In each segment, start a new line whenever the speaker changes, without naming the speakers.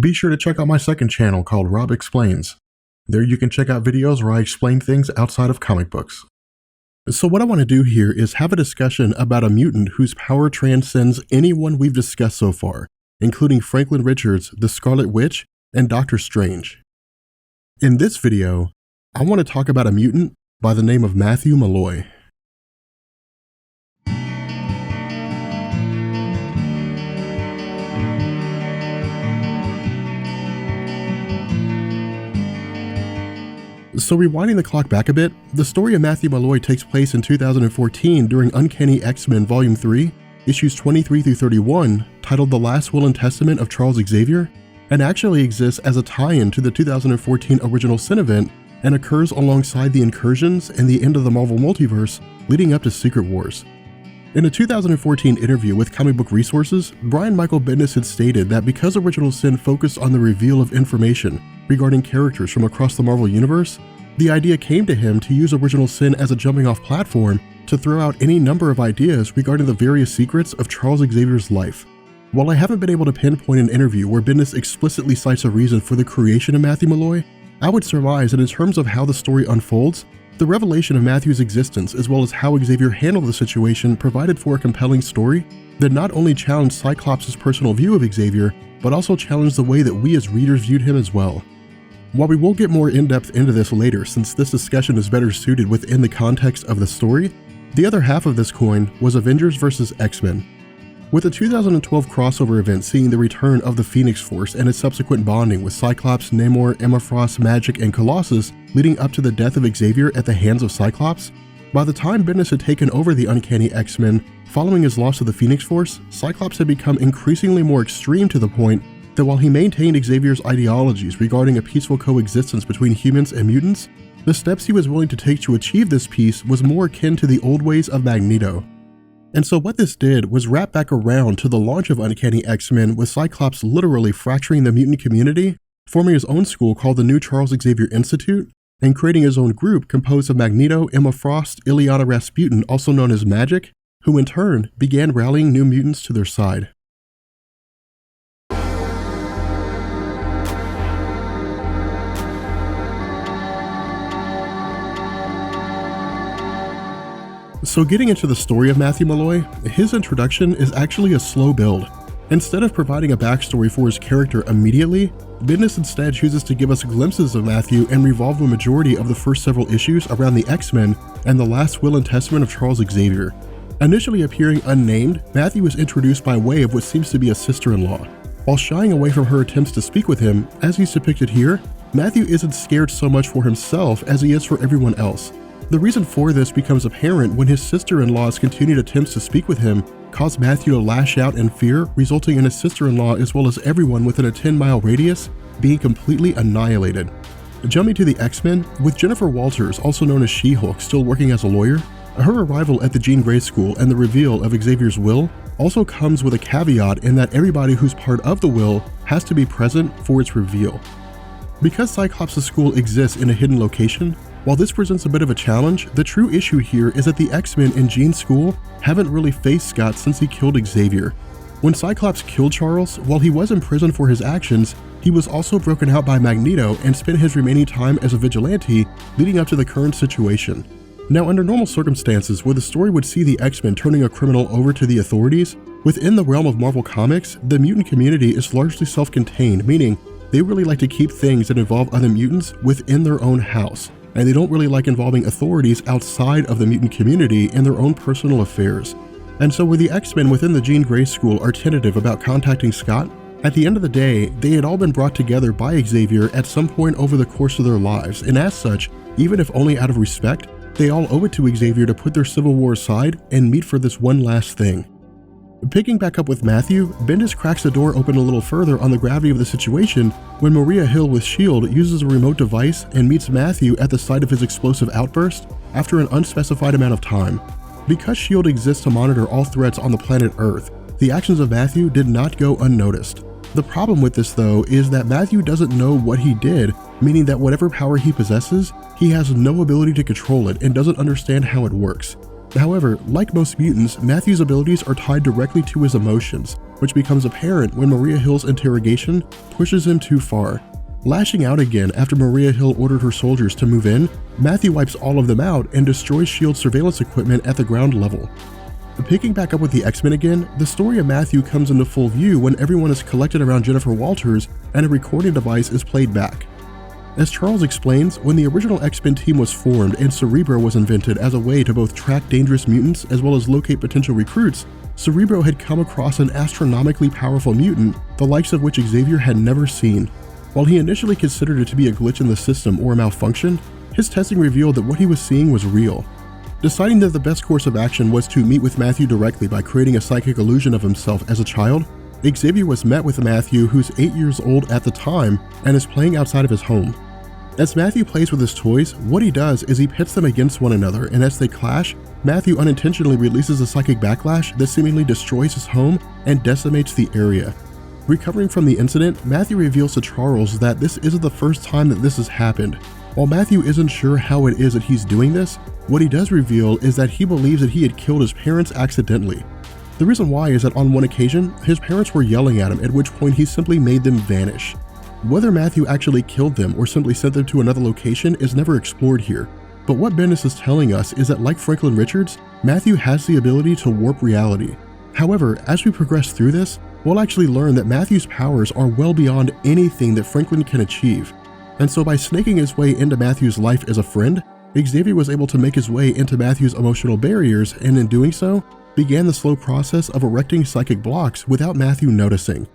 Be sure to check out my second channel called Rob Explains. There you can check out videos where I explain things outside of comic books. So what I want to do here is have a discussion about a mutant whose power transcends anyone we've discussed so far, including Franklin Richards, the Scarlet Witch, and Doctor Strange. In this video, I want to talk about a mutant by the name of Matthew Malloy. So rewinding the clock back a bit, the story of Matthew Malloy takes place in 2014 during Uncanny X-Men Volume 3, issues 23 through 31, titled The Last Will and Testament of Charles Xavier, and actually exists as a tie-in to the 2014 original Sin event and occurs alongside the incursions and the end of the Marvel Multiverse leading up to Secret Wars. In a 2014 interview with Comic Book Resources, Brian Michael Bendis had stated that because Original Sin focused on the reveal of information regarding characters from across the Marvel Universe, the idea came to him to use Original Sin as a jumping-off platform to throw out any number of ideas regarding the various secrets of Charles Xavier's life. While I haven't been able to pinpoint an interview where Bendis explicitly cites a reason for the creation of Matthew Malloy, I would surmise that in terms of how the story unfolds, the revelation of Matthew's existence as well as how Xavier handled the situation provided for a compelling story that not only challenged Cyclops' personal view of Xavier, but also challenged the way that we as readers viewed him as well. While we will get more in-depth into this later since this discussion is better suited within the context of the story, the other half of this coin was Avengers vs. X-Men. With the 2012 crossover event seeing the return of the Phoenix Force and its subsequent bonding with Cyclops, Namor, Emma Frost, Magik, and Colossus leading up to the death of Xavier at the hands of Cyclops, by the time Bendis had taken over the Uncanny X-Men following his loss to the Phoenix Force, Cyclops had become increasingly more extreme to the point that while he maintained Xavier's ideologies regarding a peaceful coexistence between humans and mutants, the steps he was willing to take to achieve this peace was more akin to the old ways of Magneto. And so what this did was wrap back around to the launch of Uncanny X-Men with Cyclops literally fracturing the mutant community, forming his own school called the New Charles Xavier Institute, and creating his own group composed of Magneto, Emma Frost, Illyana Rasputin, also known as Magik, who in turn began rallying new mutants to their side. So getting into the story of Matthew Malloy, his introduction is actually a slow build. Instead of providing a backstory for his character immediately, Bendis instead chooses to give us glimpses of Matthew and revolve the majority of the first several issues around the X-Men and the last will and testament of Charles Xavier. Initially appearing unnamed, Matthew is introduced by way of what seems to be a sister-in-law. While shying away from her attempts to speak with him, as he's depicted here, Matthew isn't scared so much for himself as he is for everyone else. The reason for this becomes apparent when his sister-in-law's continued attempts to speak with him cause Matthew to lash out in fear, resulting in his sister-in-law as well as everyone within a 10-mile radius being completely annihilated. Jumping to the X-Men, with Jennifer Walters, also known as She-Hulk, still working as a lawyer, her arrival at the Jean Grey School and the reveal of Xavier's will also comes with a caveat in that everybody who's part of the will has to be present for its reveal. Because Cyclops' school exists in a hidden location, while this presents a bit of a challenge, the true issue here is that the X-Men in Jean's school haven't really faced Scott since he killed Xavier. When Cyclops killed Charles, while he was in prison for his actions, he was also broken out by Magneto and spent his remaining time as a vigilante leading up to the current situation. Now, under normal circumstances where the story would see the X-Men turning a criminal over to the authorities, within the realm of Marvel Comics, the mutant community is largely self-contained, meaning they really like to keep things that involve other mutants within their own house, and they don't really like involving authorities outside of the mutant community in their own personal affairs. And so where the X-Men within the Jean Grey School are tentative about contacting Scott, at the end of the day, they had all been brought together by Xavier at some point over the course of their lives, and as such, even if only out of respect, they all owe it to Xavier to put their civil war aside and meet for this one last thing. Picking back up with Matthew, Bendis cracks the door open a little further on the gravity of the situation when Maria Hill with S.H.I.E.L.D. uses a remote device and meets Matthew at the site of his explosive outburst after an unspecified amount of time. Because S.H.I.E.L.D. exists to monitor all threats on the planet Earth, the actions of Matthew did not go unnoticed. The problem with this though is that Matthew doesn't know what he did, meaning that whatever power he possesses, he has no ability to control it and doesn't understand how it works. However, like most mutants, Matthew's abilities are tied directly to his emotions, which becomes apparent when Maria Hill's interrogation pushes him too far. Lashing out again after Maria Hill ordered her soldiers to move in, Matthew wipes all of them out and destroys S.H.I.E.L.D. surveillance equipment at the ground level. Picking back up with the X-Men again, the story of Matthew comes into full view when everyone is collected around Jennifer Walters and a recording device is played back. As Charles explains, when the original X-Men team was formed and Cerebro was invented as a way to both track dangerous mutants as well as locate potential recruits, Cerebro had come across an astronomically powerful mutant, the likes of which Xavier had never seen. While he initially considered it to be a glitch in the system or a malfunction, his testing revealed that what he was seeing was real. Deciding that the best course of action was to meet with Matthew directly by creating a psychic illusion of himself as a child, Xavier was met with Matthew, who's 8 years old at the time and is playing outside of his home. As Matthew plays with his toys, what he does is he pits them against one another, and as they clash, Matthew unintentionally releases a psychic backlash that seemingly destroys his home and decimates the area. Recovering from the incident, Matthew reveals to Charles that this isn't the first time that this has happened. While Matthew isn't sure how it is that he's doing this, what he does reveal is that he believes that he had killed his parents accidentally. The reason why is that on one occasion, his parents were yelling at him, at which point he simply made them vanish. Whether Matthew actually killed them or simply sent them to another location is never explored here, but what Bendis is telling us is that like Franklin Richards, Matthew has the ability to warp reality. However, as we progress through this, we'll actually learn that Matthew's powers are well beyond anything that Franklin can achieve. And so by snaking his way into Matthew's life as a friend, Xavier was able to make his way into Matthew's emotional barriers, and in doing so, began the slow process of erecting psychic blocks without Matthew noticing.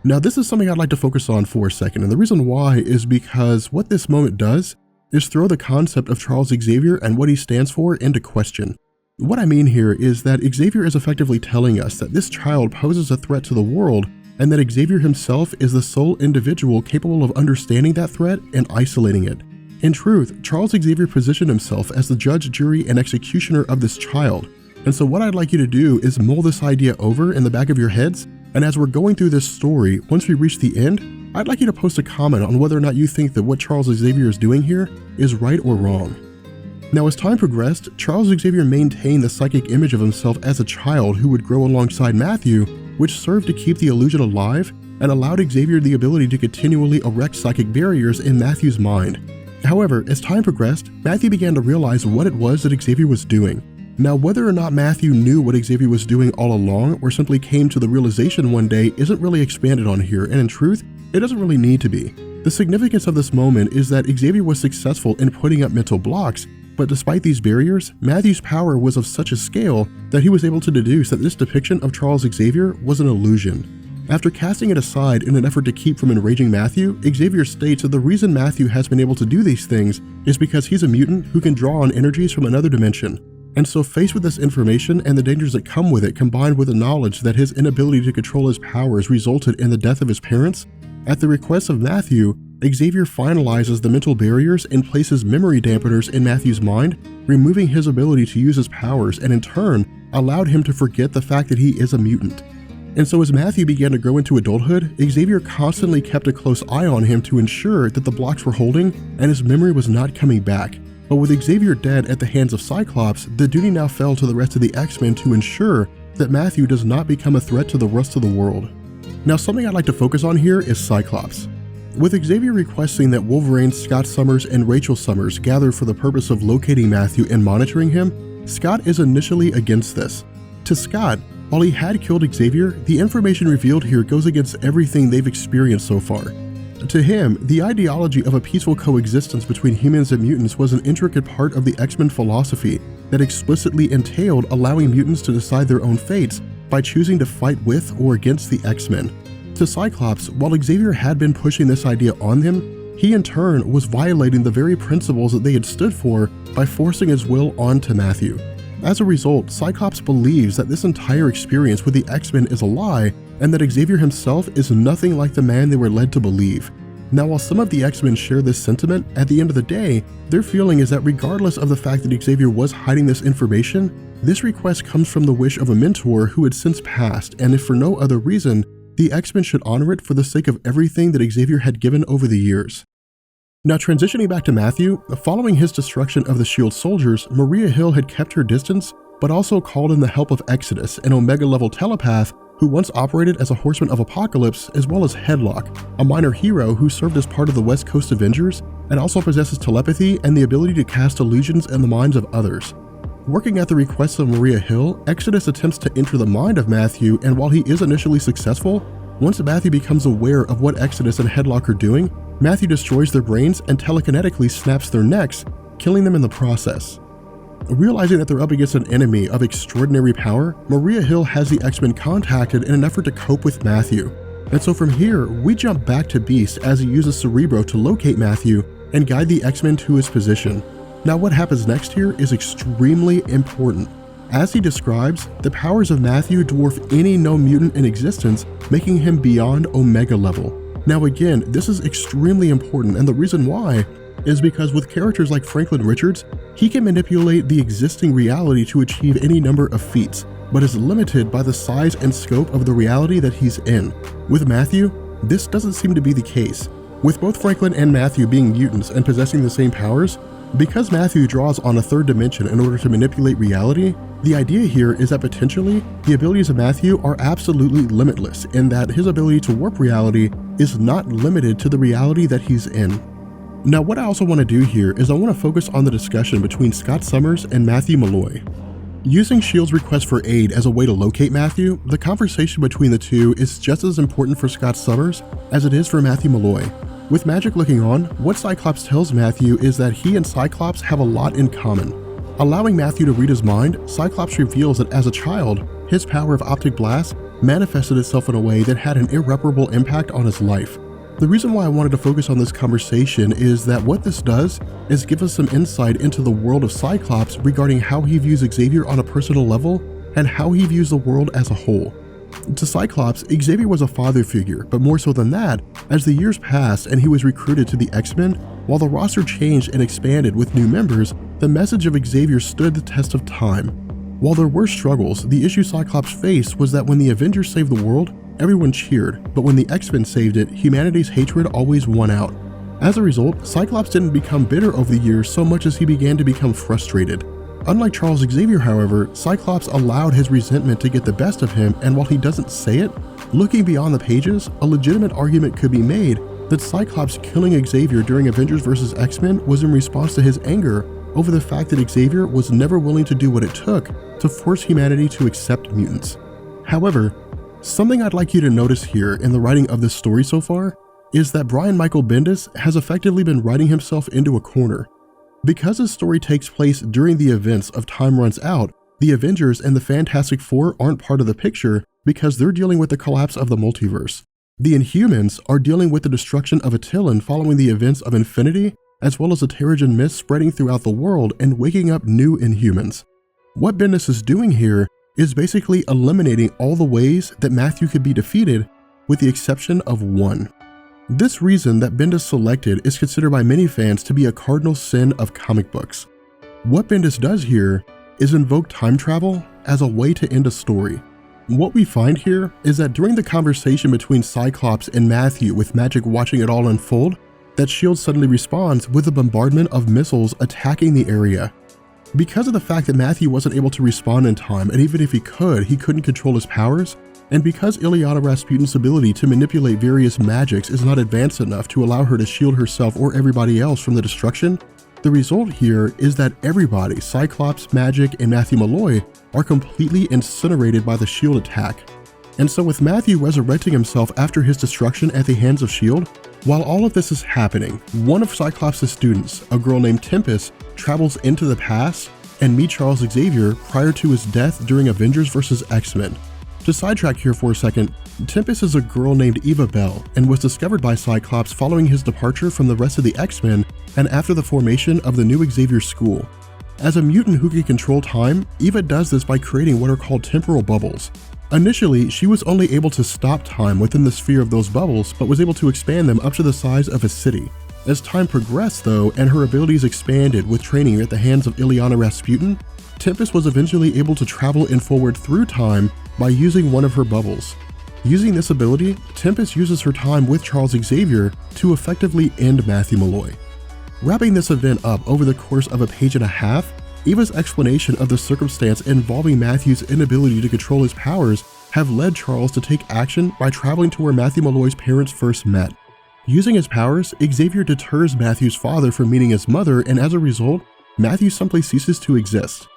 Now this is something I'd like to focus on for a second, and the reason why is because what this moment does is throw the concept of Charles Xavier and what he stands for into question. What I mean here is that Xavier is effectively telling us that this child poses a threat to the world, and that Xavier himself is the sole individual capable of understanding that threat and isolating it. In truth, Charles Xavier positioned himself as the judge, jury, and executioner of this child. And so what I'd like you to do is mull this idea over in the back of your heads, and as we're going through this story, once we reach the end, I'd like you to post a comment on whether or not you think that what Charles Xavier is doing here is right or wrong. Now as time progressed, Charles Xavier maintained the psychic image of himself as a child who would grow alongside Matthew, which served to keep the illusion alive and allowed Xavier the ability to continually erect psychic barriers in Matthew's mind. However, as time progressed, Matthew began to realize what it was that Xavier was doing. Now, whether or not Matthew knew what Xavier was doing all along or simply came to the realization one day isn't really expanded on here, and in truth, it doesn't really need to be. The significance of this moment is that Xavier was successful in putting up mental blocks, but despite these barriers, Matthew's power was of such a scale that he was able to deduce that this depiction of Charles Xavier was an illusion. After casting it aside in an effort to keep from enraging Matthew, Xavier states that the reason Matthew has been able to do these things is because he's a mutant who can draw on energies from another dimension. And so faced with this information and the dangers that come with it, combined with the knowledge that his inability to control his powers resulted in the death of his parents, at the request of Matthew, Xavier finalizes the mental barriers and places memory dampeners in Matthew's mind, removing his ability to use his powers, and in turn, allowed him to forget the fact that he is a mutant. And so as Matthew began to grow into adulthood, Xavier constantly kept a close eye on him to ensure that the blocks were holding and his memory was not coming back. But with Xavier dead at the hands of Cyclops, the duty now fell to the rest of the X-Men to ensure that Matthew does not become a threat to the rest of the world. Now, something I'd like to focus on here is Cyclops. With Xavier requesting that Wolverine, Scott Summers, and Rachel Summers gather for the purpose of locating Matthew and monitoring him, Scott is initially against this. To Scott, while he had killed Xavier, the information revealed here goes against everything they've experienced so far. To him, the ideology of a peaceful coexistence between humans and mutants was an intricate part of the X-Men philosophy that explicitly entailed allowing mutants to decide their own fates by choosing to fight with or against the X-Men. To Cyclops, while Xavier had been pushing this idea on him, he in turn was violating the very principles that they had stood for by forcing his will onto Matthew. As a result, Cyclops believes that this entire experience with the X-Men is a lie and that Xavier himself is nothing like the man they were led to believe. Now, while some of the X-Men share this sentiment, at the end of the day, their feeling is that regardless of the fact that Xavier was hiding this information, this request comes from the wish of a mentor who had since passed, and if for no other reason, the X-Men should honor it for the sake of everything that Xavier had given over the years. Now, transitioning back to Matthew, following his destruction of the S.H.I.E.L.D. soldiers, Maria Hill had kept her distance, but also called in the help of Exodus, an Omega-level telepath who once operated as a Horseman of Apocalypse, as well as Headlock, a minor hero who served as part of the West Coast Avengers and also possesses telepathy and the ability to cast illusions in the minds of others. Working at the request of Maria Hill, Exodus attempts to enter the mind of Matthew, and while he is initially successful, once Matthew becomes aware of what Exodus and Headlock are doing, Matthew destroys their brains and telekinetically snaps their necks, killing them in the process. Realizing that they're up against an enemy of extraordinary power, Maria Hill has the X-Men contacted in an effort to cope with Matthew. And so from here, we jump back to Beast as he uses Cerebro to locate Matthew and guide the X-Men to his position. Now what happens next here is extremely important. As he describes, the powers of Matthew dwarf any known mutant in existence, making him beyond Omega level. Now again, this is extremely important, and the reason why is because with characters like Franklin Richards, he can manipulate the existing reality to achieve any number of feats, but is limited by the size and scope of the reality that he's in. With Matthew, this doesn't seem to be the case. With both Franklin and Matthew being mutants and possessing the same powers, because Matthew draws on a third dimension in order to manipulate reality, the idea here is that potentially, the abilities of Matthew are absolutely limitless in that his ability to warp reality is not limited to the reality that he's in. Now what I also want to do here is I want to focus on the discussion between Scott Summers and Matthew Malloy. Using S.H.I.E.L.D.'s request for aid as a way to locate Matthew, the conversation between the two is just as important for Scott Summers as it is for Matthew Malloy. With Magic looking on, what Cyclops tells Matthew is that he and Cyclops have a lot in common. Allowing Matthew to read his mind, Cyclops reveals that as a child, his power of Optic Blast manifested itself in a way that had an irreparable impact on his life. The reason why I wanted to focus on this conversation is that what this does is give us some insight into the world of Cyclops regarding how he views Xavier on a personal level and how he views the world as a whole. To Cyclops, Xavier was a father figure, but more so than that, as the years passed and he was recruited to the X-Men, while the roster changed and expanded with new members, the message of Xavier stood the test of time. While there were struggles, the issue Cyclops faced was that when the Avengers saved the world, everyone cheered, but when the X-Men saved it, humanity's hatred always won out. As a result, Cyclops didn't become bitter over the years so much as he began to become frustrated. Unlike Charles Xavier, however, Cyclops allowed his resentment to get the best of him, and while he doesn't say it, looking beyond the pages, a legitimate argument could be made that Cyclops killing Xavier during Avengers vs. X-Men was in response to his anger over the fact that Xavier was never willing to do what it took to force humanity to accept mutants. However, something I'd like you to notice here in the writing of this story so far is that Brian Michael Bendis has effectively been writing himself into a corner. Because his story takes place during the events of Time Runs Out, the Avengers and the Fantastic Four aren't part of the picture because they're dealing with the collapse of the multiverse. The Inhumans are dealing with the destruction of Attilan following the events of Infinity, as well as a Terrigen mist spreading throughout the world and waking up new Inhumans. What Bendis is doing here is basically eliminating all the ways that Matthew could be defeated, with the exception of one. This reason that Bendis selected is considered by many fans to be a cardinal sin of comic books. What Bendis does here is invoke time travel as a way to end a story. What we find here is that during the conversation between Cyclops and Matthew with Magic watching it all unfold, that S.H.I.E.L.D. suddenly responds with a bombardment of missiles attacking the area. Because of the fact that Matthew wasn't able to respond in time, and even if he couldn't control his powers, and because Illyana Rasputin's ability to manipulate various magics is not advanced enough to allow her to shield herself or everybody else from the destruction, the result here is that everybody, Cyclops, Magic, and Matthew Malloy, are completely incinerated by the S.H.I.E.L.D. attack. And so with Matthew resurrecting himself after his destruction at the hands of S.H.I.E.L.D., while all of this is happening, one of Cyclops' students, a girl named Tempest, travels into the past and meets Charles Xavier prior to his death during Avengers vs. X-Men. To sidetrack here for a second, Tempest is a girl named Eva Bell and was discovered by Cyclops following his departure from the rest of the X-Men and after the formation of the new Xavier School. As a mutant who can control time, Eva does this by creating what are called temporal bubbles. Initially, she was only able to stop time within the sphere of those bubbles, but was able to expand them up to the size of a city. As time progressed though, and her abilities expanded with training at the hands of Illyana Rasputin, Tempest was eventually able to travel and forward through time by using one of her bubbles. Using this ability, Tempest uses her time with Charles Xavier to effectively end Matthew Malloy. Wrapping this event up over the course of a page and a half, Eva's explanation of the circumstance involving Matthew's inability to control his powers have led Charles to take action by traveling to where Matthew Malloy's parents first met. Using his powers, Xavier deters Matthew's father from meeting his mother, and as a result, Matthew simply ceases to exist.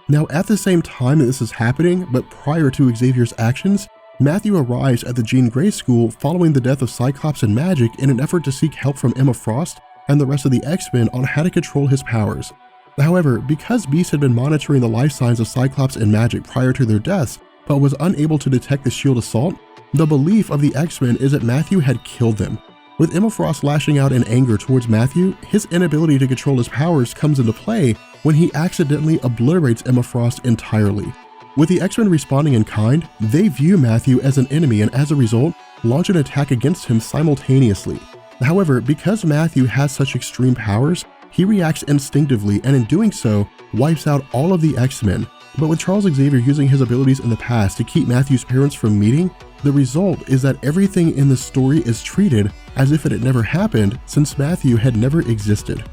Now, at the same time that this is happening, but prior to Xavier's actions, Matthew arrives at the Jean Grey School following the death of Cyclops and Magic in an effort to seek help from Emma Frost and the rest of the X-Men on how to control his powers. However, because Beast had been monitoring the life signs of Cyclops and Magic prior to their deaths, but was unable to detect the S.H.I.E.L.D. assault, the belief of the X-Men is that Matthew had killed them. With Emma Frost lashing out in anger towards Matthew, his inability to control his powers comes into play when he accidentally obliterates Emma Frost entirely. With the X-Men responding in kind, they view Matthew as an enemy and as a result, launch an attack against him simultaneously. However, because Matthew has such extreme powers, he reacts instinctively and in doing so, wipes out all of the X-Men. But with Charles Xavier using his abilities in the past to keep Matthew's parents from meeting, the result is that everything in the story is treated as if it had never happened since Matthew had never existed.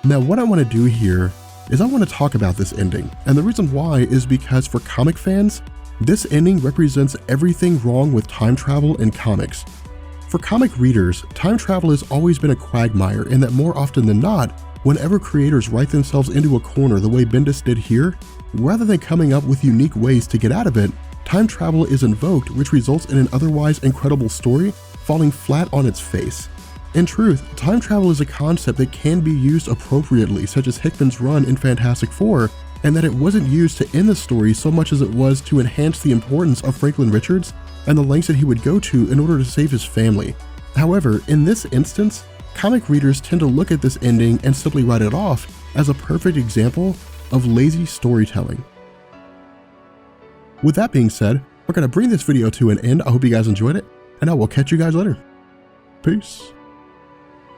Now what I want to do here is I want to talk about this ending, and the reason why is because for comic fans, this ending represents everything wrong with time travel in comics. For comic readers, time travel has always been a quagmire in that more often than not, whenever creators write themselves into a corner the way Bendis did here, rather than coming up with unique ways to get out of it, time travel is invoked, which results in an otherwise incredible story falling flat on its face. In truth, time travel is a concept that can be used appropriately, such as Hickman's run in Fantastic Four, and that it wasn't used to end the story so much as it was to enhance the importance of Franklin Richards and the lengths that he would go to in order to save his family. However, in this instance, comic readers tend to look at this ending and simply write it off as a perfect example of lazy storytelling. With that being said, we're going to bring this video to an end. I hope you guys enjoyed it, and I will catch you guys later. Peace.